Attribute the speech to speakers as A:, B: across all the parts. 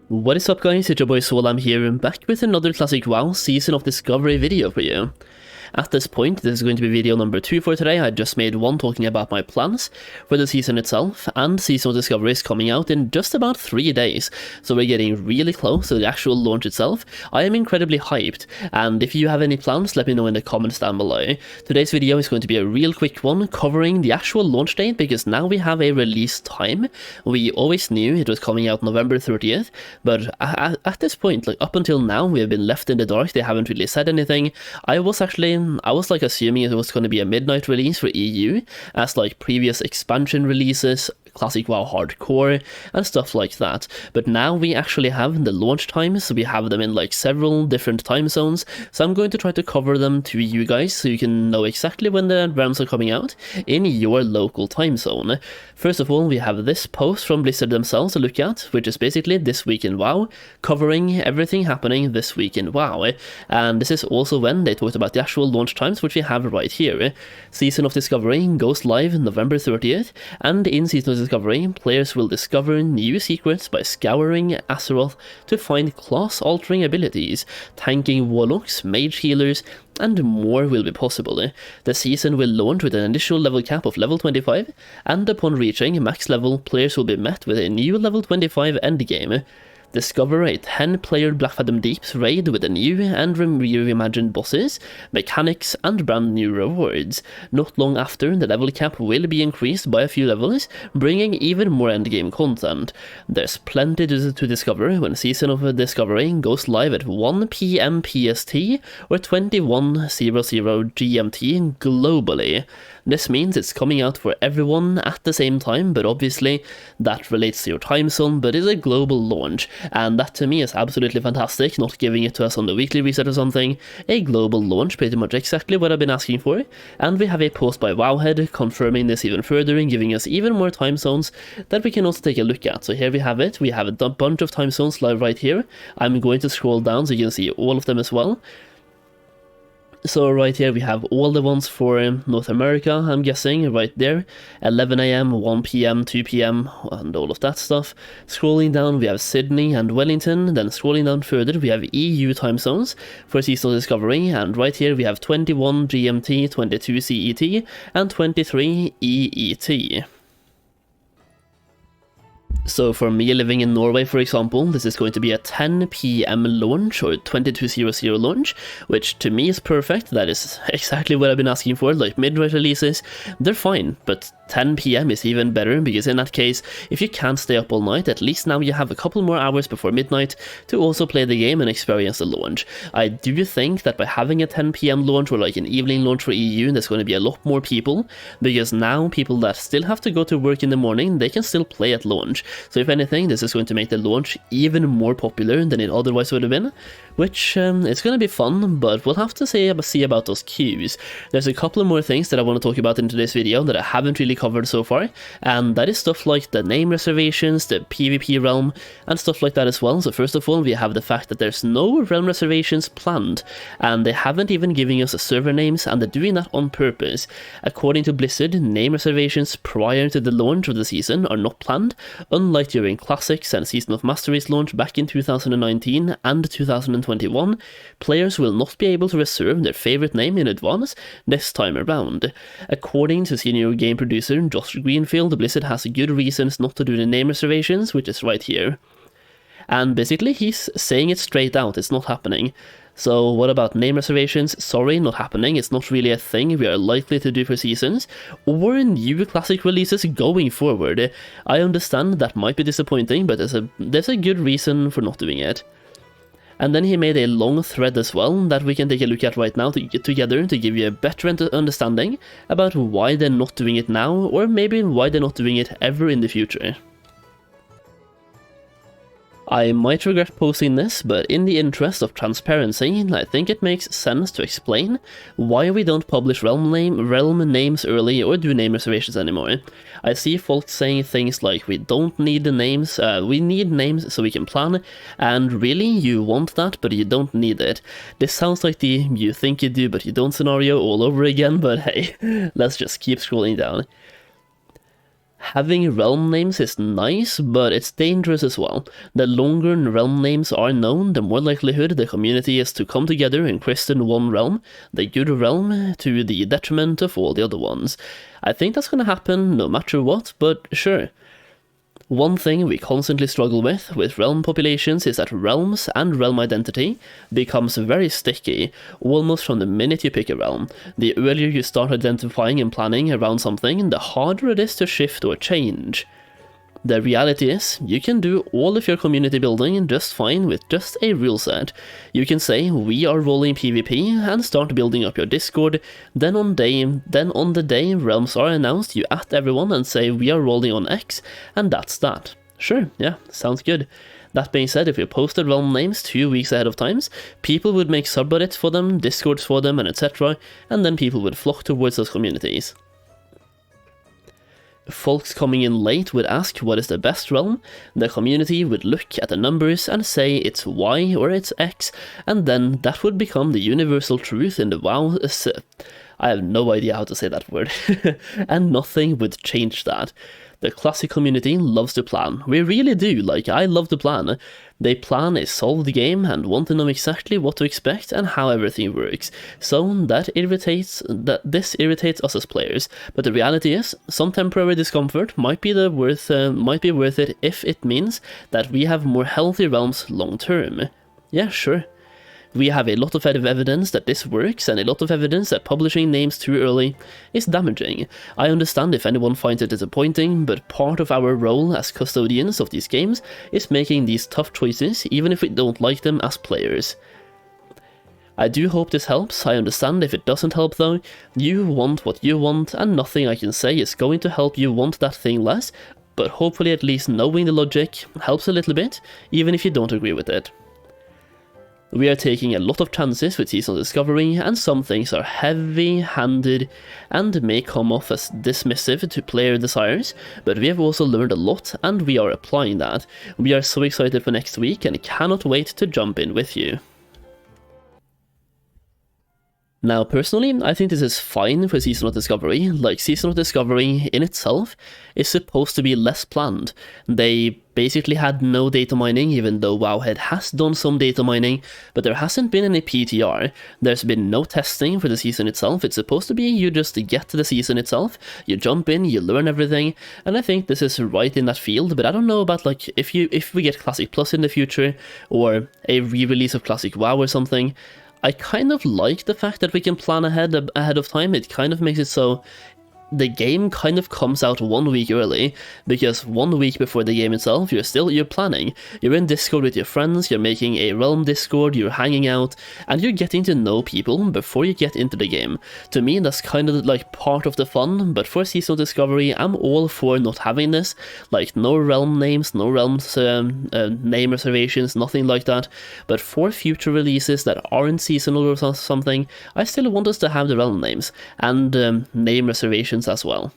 A: What is up guys, it's your boy Solheim here, back with another classic WoW Season of Discovery video for you. At this point, this is going to be video number 2 for today. I just made one talking about my plans for the season itself, and Season of Discovery is coming out in just about 3 days, so we're getting really close to the actual launch itself. I am incredibly hyped, and if you have any plans, let me know in the comments down below. Today's video is going to be a real quick one, covering the actual launch date, because now we have a release time. We always knew it was coming out November 30th, but at this point, like up until now, we have been left in the dark. They haven't really said anything. I was like assuming it was going to be a midnight release for EU, as like previous expansion releases, Classic WoW Hardcore, and stuff like that. But now we actually have the launch times, so we have them in like several different time zones, so I'm going to try to cover them to you guys, so you can know exactly when the realms are coming out in your local time zone. First of all, we have this post from Blizzard themselves to look at, which is basically This Week in WoW, covering everything happening this week in WoW, and this is also when they talked about the actual launch times, which we have right here. Season of Discovery goes live November 30th, and in Season of Discovery, players will discover new secrets by scouring Azeroth to find class-altering abilities, tanking warlocks, mage healers, and more will be possible. The season will launch with an initial level cap of level 25, and upon reaching max level, players will be met with a new level 25 endgame. Discover a 10-player Black Fathom Deeps raid with a new and reimagined bosses, mechanics, and brand new rewards. Not long after, the level cap will be increased by a few levels, bringing even more endgame content. There's plenty to discover when Season of Discovery goes live at 1 PM PST or 21:00 GMT globally. This means it's coming out for everyone at the same time, but obviously that relates to your time zone, but is a global launch, and that to me is absolutely fantastic, not giving it to us on the weekly reset or something. A global launch, pretty much exactly what I've been asking for, and we have a post by Wowhead confirming this even further and giving us even more time zones that we can also take a look at. So here we have it, we have a bunch of time zones live right here. I'm going to scroll down so you can see all of them as well. So right here we have all the ones for North America, I'm guessing, right there. 11 AM, 1 PM, 2 PM, and all of that stuff. Scrolling down we have Sydney and Wellington, then scrolling down further we have EU time zones for Seasonal Discovery, and right here we have 21 GMT, 22 CET, and 23 EET. So for me living in Norway, for example, this is going to be a 10 PM launch, or 22:00 launch, which to me is perfect. That is exactly what I've been asking for. Like midnight releases, they're fine, but 10 PM is even better, because in that case, if you can't stay up all night, at least now you have a couple more hours before midnight to also play the game and experience the launch. I do think that by having a 10 PM launch, or like an evening launch for EU, there's going to be a lot more people, because now people that still have to go to work in the morning, they can still play at launch. So if anything, this is going to make the launch even more popular than it otherwise would have been, which it's going to be fun, but we'll have to see about those queues. There's a couple of more things that I want to talk about in today's video that I haven't really covered so far, and that is stuff like the name reservations, the PvP realm, and stuff like that as well. So first of all, we have the fact that there's no realm reservations planned, and they haven't even given us server names, and they're doing that on purpose. According to Blizzard, name reservations prior to the launch of the season are not planned, unlike during Classics and Season of Mastery's launch back in 2019 and 2021, players will not be able to reserve their favorite name in advance this time around. According to senior game producer Josh Greenfield, Blizzard has good reasons not to do the name reservations, which is right here. And basically he's saying it straight out, it's not happening. So what about name reservations? Sorry, not happening. It's not really a thing we are likely to do for seasons or new classic releases going forward. I understand that might be disappointing, but there's a good reason for not doing it. And then he made a long thread as well that we can take a look at right now together to give you a better understanding about why they're not doing it now, or maybe why they're not doing it ever in the future. I might regret posting this, but in the interest of transparency, I think it makes sense to explain why we don't publish realm names early or do name reservations anymore. I see folks saying things like, we don't need the names, we need names so we can plan, and really, you want that, but you don't need it. This sounds like the you think you do but you don't scenario all over again, but hey, let's just keep scrolling down. Having realm names is nice, but it's dangerous as well. The longer realm names are known, the more likelihood the community is to come together and christen one realm, the good realm, to the detriment of all the other ones. I think that's gonna happen no matter what, but sure. One thing we constantly struggle with realm populations is that realms and realm identity becomes very sticky, almost from the minute you pick a realm. The earlier you start identifying and planning around something, the harder it is to shift or change. The reality is, you can do all of your community building just fine with just a rule set. You can say, we are rolling PvP, and start building up your Discord, then on the day realms are announced, you at everyone and say, we are rolling on X, and that's that. Sure, yeah, sounds good. That being said, if you posted realm names 2 weeks ahead of time, people would make subreddits for them, Discords for them, and etc., and then people would flock towards those communities. Folks coming in late would ask what is the best realm, the community would look at the numbers and say it's Y or it's X, and then that would become the universal truth in the WoW. I have no idea how to say that word, and nothing would change that. The classic community loves to plan. We really do, like, I love to plan. They plan a solved game and want to know exactly what to expect and how everything works. So this irritates us as players. But the reality is, some temporary discomfort might be worth it if it means that we have more healthy realms long term. Yeah, sure. We have a lot of evidence that this works, and a lot of evidence that publishing names too early is damaging. I understand if anyone finds it disappointing, but part of our role as custodians of these games is making these tough choices, even if we don't like them as players. I do hope this helps. I understand if it doesn't help though. You want what you want, and nothing I can say is going to help you want that thing less, but hopefully at least knowing the logic helps a little bit, even if you don't agree with it. We are taking a lot of chances with seasonal discovery, and some things are heavy-handed and may come off as dismissive to player desires, but we have also learned a lot and we are applying that. We are so excited for next week and cannot wait to jump in with you. Now, personally, I think this is fine for Seasonal Discovery. Like, Seasonal Discovery in itself is supposed to be less planned. They basically had no data mining, even though Wowhead has done some data mining, but there hasn't been any PTR. There's been no testing for the season itself. It's supposed to be you just get to the season itself, you jump in, you learn everything, and I think this is right in that field, but I don't know about, like, if we get Classic Plus in the future, or a re-release of Classic WoW or something. I kind of like the fact that we can plan ahead of time. It kind of makes it so the game kind of comes out 1 week early, because 1 week before the game itself, you're planning. You're in Discord with your friends, you're making a realm Discord, you're hanging out, and you're getting to know people before you get into the game. To me, that's kind of like part of the fun, but for Seasonal Discovery, I'm all for not having this. Like, no realm names, no realms name reservations, nothing like that. But for future releases that aren't seasonal or something, I still want us to have the realm names, and name reservations as well.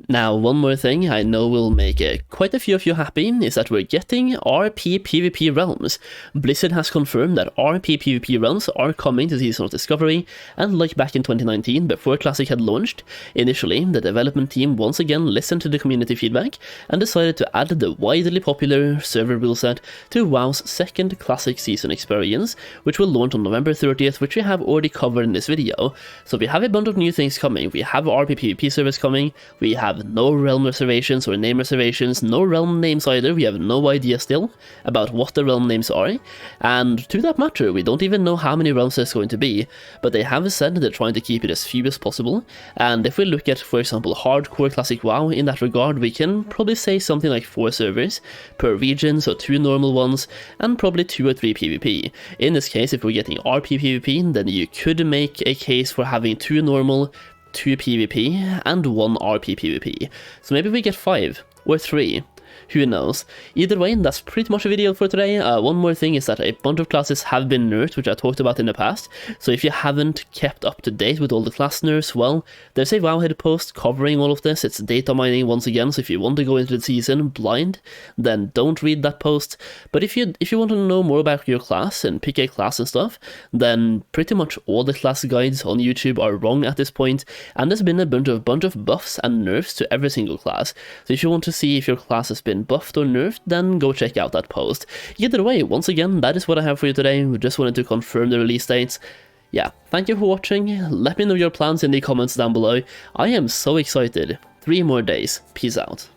A: Now, one more thing I know will make quite a few of you happy is that we're getting RP PvP realms. Blizzard has confirmed that RP PvP realms are coming to Seasonal Discovery, and like back in 2019, before Classic had launched, initially the development team once again listened to the community feedback and decided to add the widely popular server rule set to WoW's second Classic season experience, which will launch on November 30th, which we have already covered in this video. So we have a bunch of new things coming. We have RP PvP servers coming, we have no realm reservations or name reservations, no realm names either. We have no idea still about what the realm names are, and to that matter, we don't even know how many realms there's going to be, but they have said they're trying to keep it as few as possible. And if we look at, for example, hardcore Classic WoW in that regard, we can probably say something like 4 servers per region, so 2 normal ones, and probably 2 or 3 PvP. In this case, if we're getting RP PvP, then you could make a case for having 2 normal, 2 PvP, and 1 RP PvP. So maybe we get 5 or 3. Who knows? Either way, that's pretty much a video for today. One more thing is that a bunch of classes have been nerfed, which I talked about in the past. So if you haven't kept up to date with all the class nerfs, well, there's a Wowhead post covering all of this. It's data mining once again, so if you want to go into the season blind, then don't read that post. But if you want to know more about your class and pick a class and stuff, then pretty much all the class guides on YouTube are wrong at this point, and there's been a bunch of buffs and nerfs to every single class. So if you want to see if your class has been buffed or nerfed, then go check out that post. Either way, once again, that is what I have for you today. We just wanted to confirm the release dates. Yeah, thank you for watching. Let me know your plans in the comments down below. I am so excited. 3 more days. Peace out.